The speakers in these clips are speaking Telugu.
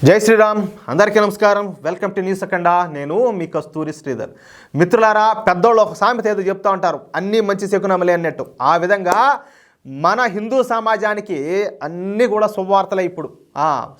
జై శ్రీరామ్. అందరికీ నమస్కారం. Welcome to news Akhanda. నేను మీ కస్తూరి శ్రీధర్. మిత్రులారా, పెద్దోళ్ళు ఒక సామెత ఏదో చెప్తూ ఉంటారు, అన్నీ మంచి శకునములే అన్నట్టు. ఆ విధంగా మన హిందూ సమాజానికి అన్నీ కూడా శుభవార్తలే. ఇప్పుడు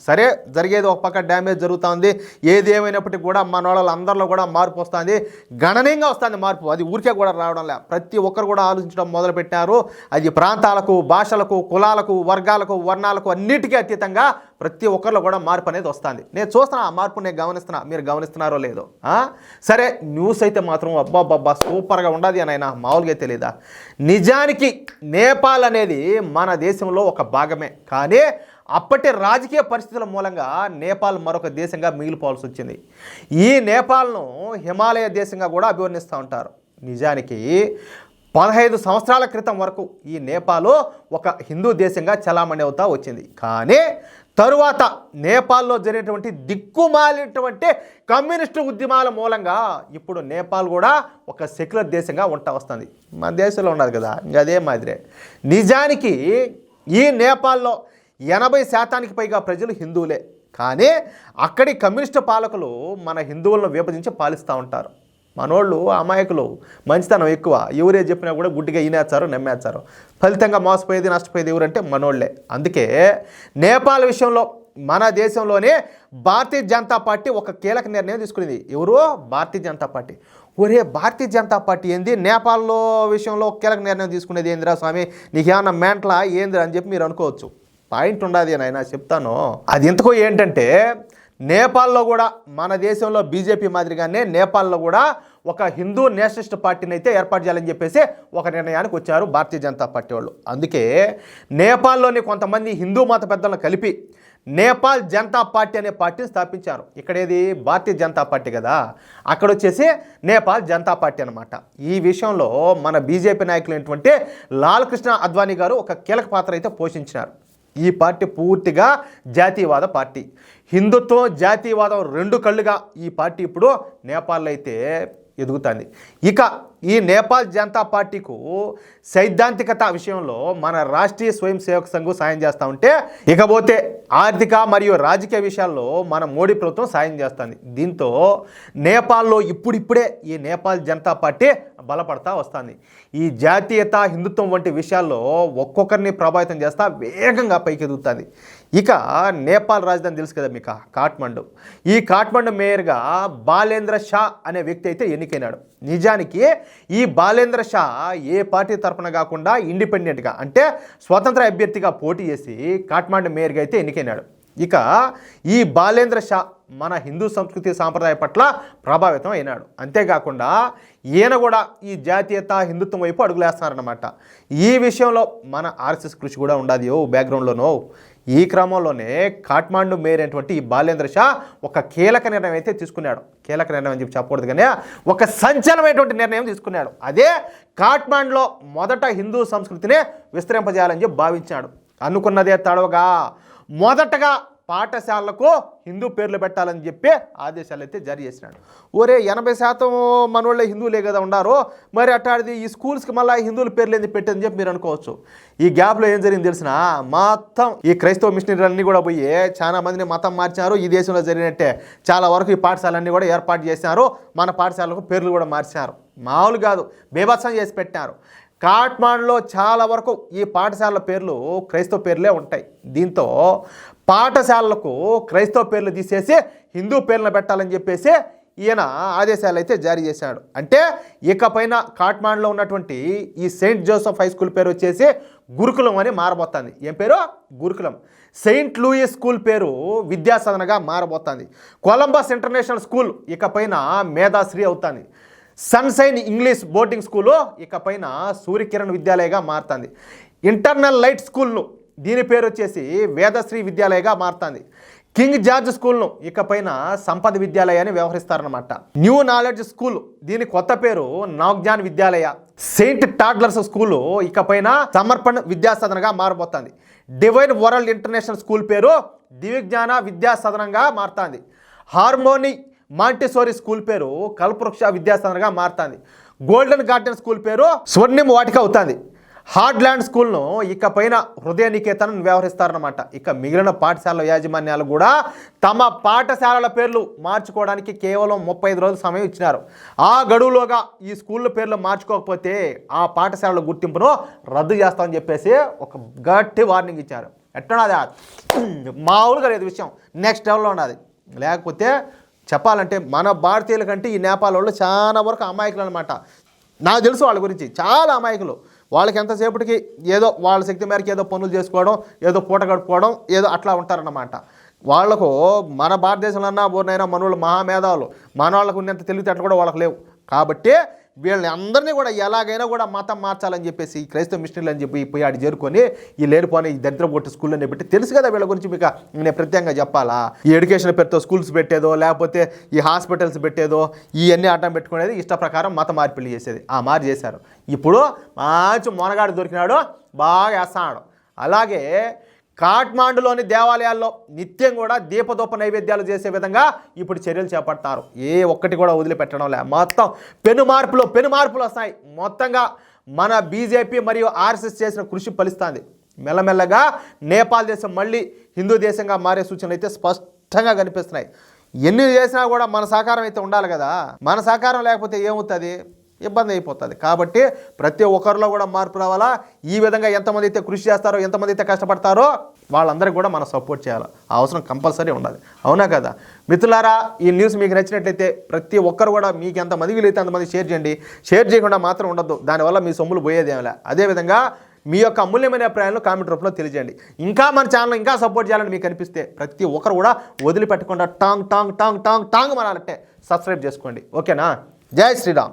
సరే, జరిగేది ఒక పక్క డ్యామేజ్ జరుగుతుంది. ఏది ఏమైనప్పటికీ కూడా మన వాళ్ళందరిలో కూడా మార్పు వస్తుంది, గణనీయంగా వస్తుంది మార్పు. అది ఊరికే కూడా రావడం లే, ప్రతి ఒక్కరు కూడా ఆలోచించడం మొదలుపెట్టారు. అది ప్రాంతాలకు, భాషలకు, కులాలకు, వర్గాలకు, వర్ణాలకు అన్నిటికీ అతీతంగా ప్రతి ఒక్కరిలో కూడా మార్పు అనేది వస్తుంది. నేను చూస్తున్నా, ఆ మార్పు నేను గమనిస్తున్నా. మీరు గమనిస్తున్నారో లేదో. సరే, న్యూస్ అయితే మాత్రం అబ్బాబ్బా సూపర్గా ఉండదు అని అయినా మామూలుగా తెలియదా. నిజానికి నేపాల్ అనేది మన దేశంలో ఒక భాగమే, కానీ అప్పటి రాజకీయ పరిస్థితుల మూలంగా నేపాల్ మరొక దేశంగా మిగిలిపోవాల్సి వచ్చింది. ఈ నేపాల్ను హిమాలయ దేశంగా కూడా అభివర్ణిస్తూ ఉంటారు. నిజానికి 15 సంవత్సరాల క్రితం వరకు ఈ నేపాల్ ఒక హిందూ దేశంగా చలామణి అవుతూ వచ్చింది. కానీ తరువాత నేపాల్లో జరిగినటువంటి దిక్కుమాలినటువంటి కమ్యూనిస్టు ఉద్యమాల మూలంగా ఇప్పుడు నేపాల్ కూడా ఒక సెక్యులర్ దేశంగా ఉంటా వస్తుంది. మన దేశంలో ఉన్నది కదా, ఇంకా అదే మాదిరే. నిజానికి ఈ నేపాల్లో 80% పైగా ప్రజలు హిందువులే, కానీ అక్కడి కమ్యూనిస్టు పాలకులు మన హిందువులను విభజించి పాలిస్తూ ఉంటారు. మనోళ్ళు అమాయకులు, మంచితనం ఎక్కువ. ఎవరే చెప్పినా కూడా గుడ్డిగా ఈనేస్తారు, నమ్మేస్తారు. ఫలితంగా మోసపోయేది, నష్టపోయేది ఎవరంటే మనోళ్లే. అందుకే నేపాల్ విషయంలో మన దేశంలోనే భారతీయ జనతా పార్టీ ఒక కీలక నిర్ణయం తీసుకునేది. ఎవరో భారతీయ జనతా పార్టీ. ఒరే, భారతీయ జనతా పార్టీ ఏంది నేపాల్లో విషయంలో కీలక నిర్ణయం తీసుకునేది ఏందిరా స్వామి, నీకేమన్నా మెంటలా ఏందిరా అని చెప్పి మీరు అనుకోవచ్చు. పాయింట్ ఉండదు అని ఆయన చెప్తాను. అది ఎందుకో ఏంటంటే, నేపాల్లో కూడా మన దేశంలో బీజేపీ మాదిరిగానే నేపాల్లో కూడా ఒక హిందూ నేషనలిస్ట్ పార్టీని అయితే ఏర్పాటు చేయాలని చెప్పేసి ఒక నిర్ణయానికి వచ్చారు భారతీయ జనతా పార్టీ వాళ్ళు. అందుకే నేపాల్లోని కొంతమంది హిందూ మత పెద్దలను కలిపి నేపాల్ జనతా పార్టీ అనే పార్టీని స్థాపించారు. ఇక్కడేది భారతీయ జనతా పార్టీ కదా, అక్కడ వచ్చేసి నేపాల్ జనతా పార్టీ అనమాట. ఈ విషయంలో మన బీజేపీ నాయకులైనటువంటి లాల్ కృష్ణ అద్వానీ గారు ఒక కీలక పాత్ర అయితే పోషించినారు. ఈ పార్టీ పూర్తిగా జాతీయవాద పార్టీ. హిందుత్వం, జాతీయవాదం రెండు కళ్ళుగా ఈ పార్టీ ఇప్పుడు నేపాల్లో అయితే ఎదుగుతుంది. ఇక ఈ నేపాల్ జనతా పార్టీకు సైద్ధాంతికత విషయంలో మన రాష్ట్రీయ స్వయం సేవక్ సంఘ్ సాయం చేస్తూ ఉంటే, ఇకపోతే ఆర్థిక మరియు రాజకీయ విషయాల్లో మన మోడీ ప్రభుత్వం సాయం చేస్తుంది. దీంతో నేపాల్లో ఇప్పుడిప్పుడే ఈ నేపాల్ జనతా పార్టీ బలపడతా వస్తుంది. ఈ జాతీయత, హిందుత్వం వంటి విషయాల్లో ఒక్కొక్కరిని ప్రభావితం చేస్తా వేగంగా పైకి ఎదుగుతుంది. ఇక నేపాల్ రాజధాని తెలుసు కదా మీకు, కాఠ్మండు. ఈ కాఠ్మండు మేయర్గా బాలేంద్ర షా అనే వ్యక్తి అయితే ఎన్నికైనాడు. నిజానికి ఈ బాలేంద్ర షా ఏ పార్టీ తరఫున కాకుండా ఇండిపెండెంట్గా, అంటే స్వతంత్ర అభ్యర్థిగా పోటీ చేసి కాఠ్మండు మేయర్గా అయితే ఎన్నికైనాడు. ఇక ఈ బాలేంద్ర షా మన హిందూ సంస్కృతి సాంప్రదాయ పట్ల ప్రభావితం అయినాడు. అంతేకాకుండా ఈయన కూడా ఈ జాతీయత, హిందుత్వం వైపు అడుగులేస్తున్నారన్నమాట. ఈ విషయంలో మన ఆర్ఎస్ఎస్ కృషి కూడా ఉండాలి బ్యాక్గ్రౌండ్లోనో. ఈ క్రమంలోనే కాఠ్మండు మేయర్ అయినటువంటి ఈ బాలేంద్ర షా ఒక కీలక నిర్ణయం అయితే తీసుకున్నాడు. కీలక నిర్ణయం అని చెప్పి చెప్పకూడదు, కానీ ఒక సంచలనమైనటువంటి నిర్ణయం తీసుకున్నాడు. అదే కాఠ్మండులో మొదట హిందూ సంస్కృతిని విస్తరింపజేయాలని చెప్పి భావించాడు. అనుకున్నదే తడవగా మొదటగా పాఠశాలకు హిందూ పేర్లు పెట్టాలని చెప్పి ఆదేశాలు అయితే జారీ చేసినాడు. ఒరే, 80% మనోళ్ళే హిందువులే కదా ఉండారు, మరి అట్టాడిది ఈ స్కూల్స్కి మళ్ళీ హిందువుల పేర్లు ఎందుకు పెట్టని చెప్పి మీరు అనుకోవచ్చు. ఈ గ్యాప్లో ఏం జరిగింది తెలిసిన, మొత్తం ఈ క్రైస్తవ మిషనరీలన్నీ కూడా పోయి చాలా మందిని మతం మార్చారు. ఈ దేశంలో జరిగినట్టే చాలా వరకు ఈ పాఠశాలన్నీ కూడా ఏర్పాటు చేసినారు. మన పాఠశాలకు పేర్లు కూడా మార్చారు. మామూలు కాదు, బీభత్సం చేసి పెట్టినారు. కాఠ్మండులో చాలా వరకు ఈ పాఠశాలల పేర్లు క్రైస్తవ పేర్లే ఉంటాయి. దీంతో పాఠశాలలకు క్రైస్తవ పేర్లు తీసేసి హిందూ పేర్లను పెట్టాలని చెప్పేసి ఈయన ఆదేశాలు అయితే జారీ చేశాడు. అంటే ఇకపైన కాఠ్మండులో ఉన్నటువంటి ఈ సెయింట్ జోసెఫ్ హై స్కూల్ పేరు వచ్చేసి గురుకులం అని మారబోతుంది. ఏం పేరు? గురుకులం. సెయింట్ లూయిస్ స్కూల్ పేరు విద్యాసదనగా మారబోతుంది. కొలంబస్ ఇంటర్నేషనల్ స్కూల్ ఇకపైన మేధాశ్రీ అవుతుంది. సన్షైన్ ఇంగ్లీష్ బోర్డింగ్ స్కూలు ఇకపైన సూర్యకిరణ్ విద్యాలయగా మారుతుంది. ఇంటర్నల్ లైట్ స్కూల్ను, దీని పేరు వచ్చేసి వేదశ్రీ విద్యాలయగా మారుతుంది. కింగ్ జార్జ్ స్కూల్ను ఇకపైన సంపద విద్యాలయాన్ని వ్యవహరిస్తారనమాట. న్యూ నాలెడ్జ్ స్కూల్, దీని కొత్త పేరు నవజ్ఞాన్ విద్యాలయ. సెయింట్ టాడ్లర్స్ స్కూలు ఇకపైన సమర్పణ్ విద్యాసదనగా మారబోతుంది. డివైన్ వరల్డ్ ఇంటర్నేషనల్ స్కూల్ పేరు దివ్యజ్ఞాన విద్యాసదనంగా మారుతుంది. హార్మోనీ మాంటిసోరీ స్కూల్ పేరు కల్పవృక్ష విద్యాసదనగా మారుతుంది. గోల్డెన్ గార్డెన్ స్కూల్ పేరు స్వర్ణిం వాటిక అవుతుంది. హార్డ్ల్యాండ్ స్కూల్ను ఇకపైన హృదయ నికేతనం వ్యవహరిస్తారన్నమాట. ఇక మిగిలిన పాఠశాల యాజమాన్యాలు కూడా తమ పాఠశాలల పేర్లు మార్చుకోవడానికి కేవలం 35 రోజుల సమయం ఇచ్చినారు. ఆ గడువులోగా ఈ స్కూళ్ళ పేర్లు మార్చుకోకపోతే ఆ పాఠశాలల గుర్తింపును రద్దు చేస్తామని చెప్పేసి ఒక గట్టి వార్నింగ్ ఇచ్చారు. ఎట్లున్నది మామూలుగా లేదు విషయం, నెక్స్ట్ లెవెల్లో ఉన్నది. లేకపోతే చెప్పాలంటే మన భారతీయుల కంటే ఈ నేపాల్ వాళ్ళు చాలా వరకు అమాయకులు అనమాట. నాకు తెలుసు వాళ్ళ గురించి, చాలా అమాయకులు. వాళ్ళకి ఎంతసేపటికి ఏదో వాళ్ళ శక్తి మేరకు ఏదో పనులు చేసుకోవడం, ఏదో పూట గడుపుకోవడం, ఏదో అట్లా ఉంటారన్నమాట. వాళ్లకు మన భారతదేశంలో అన్నా ఊరినైనా మనోళ్ళు మహామేధావులు, మన వాళ్ళకు ఉన్నంత తెలివితేటలు కూడా వాళ్ళకి లేవు. కాబట్టి వీళ్ళని అందరినీ కూడా ఎలాగైనా కూడా మతం మార్చాలని చెప్పేసి క్రైస్తవ మిషనరీలు అని చెప్పి పోయి ఆడి చేరుకొని ఈ లేనిపోని ఈ దరిద్రం కొట్టి స్కూళ్ళని పెట్టి తెలుసు కదా వీళ్ళ గురించి. మీకు నేను ప్రత్యేకంగా చెప్పాలా? ఈ ఎడ్యుకేషన్ పేరుతో స్కూల్స్ పెట్టేదో, లేకపోతే ఈ హాస్పిటల్స్ పెట్టేదో, ఇవన్నీ అడ్డం పెట్టుకునేది, ఇష్ట ప్రకారం మత మార్పిడి చేసేది. ఆ మారి చేశారు. ఇప్పుడు మంచి మొనగాడు దొరికినాడు, బాగా వేస్తున్నాడు. అలాగే కాఠ్మాండులోని దేవాలయాల్లో నిత్యం కూడా దీపదూప నైవేద్యాలు చేసే విధంగా ఇప్పుడు చర్యలు చేపడతారు. ఏ ఒక్కటి కూడా వదిలిపెట్టడం లే. మొత్తం పెను మార్పులు వస్తాయి. మొత్తంగా మన బీజేపీ మరియు ఆర్ఎస్ఎస్ చేసిన కృషి ఫలిస్తుంది. మెల్లమెల్లగా నేపాల్ దేశం మళ్ళీ హిందూ దేశంగా మారే సూచనలు అయితే స్పష్టంగా కనిపిస్తున్నాయి. ఎన్ని చేసినా కూడా మన సహకారం అయితే ఉండాలి కదా. మన సహకారం లేకపోతే ఏమవుతుంది? ఇబ్బంది అయిపోతుంది. కాబట్టి ప్రతి ఒక్కరిలో కూడా మార్పు రావాలా. ఈ విధంగా ఎంతమంది అయితే కృషి చేస్తారో, ఎంతమంది అయితే కష్టపడతారో వాళ్ళందరికీ కూడా మనం సపోర్ట్ చేయాలి. ఆ అవసరం కంపల్సరీ ఉండాలి. అవునా కదా మిత్రులారా? ఈ న్యూస్ మీకు నచ్చినట్లయితే ప్రతి ఒక్కరు కూడా మీకు ఎంతమంది వీలైతే అంతమంది షేర్ చేయండి. షేర్ చేయకుండా మాత్రం ఉండద్దు, దానివల్ల మీ సొమ్ములు పోయేదేమిలే. అదేవిధంగా మీ యొక్క అమూల్యమైన అభిప్రాయాలను కామెంట్ రూపంలో తెలియజేయండి. ఇంకా మన ఛానల్ ఇంకా సపోర్ట్ చేయాలని మీకు అనిపిస్తే ప్రతి ఒక్కరు కూడా వదిలిపెట్టకుండా టాంగ్ టాంగ్ టాంగ్ టాంగ్ టాంగ్ మనాలంటే సబ్స్క్రైబ్ చేసుకోండి. ఓకేనా? జై శ్రీరామ్.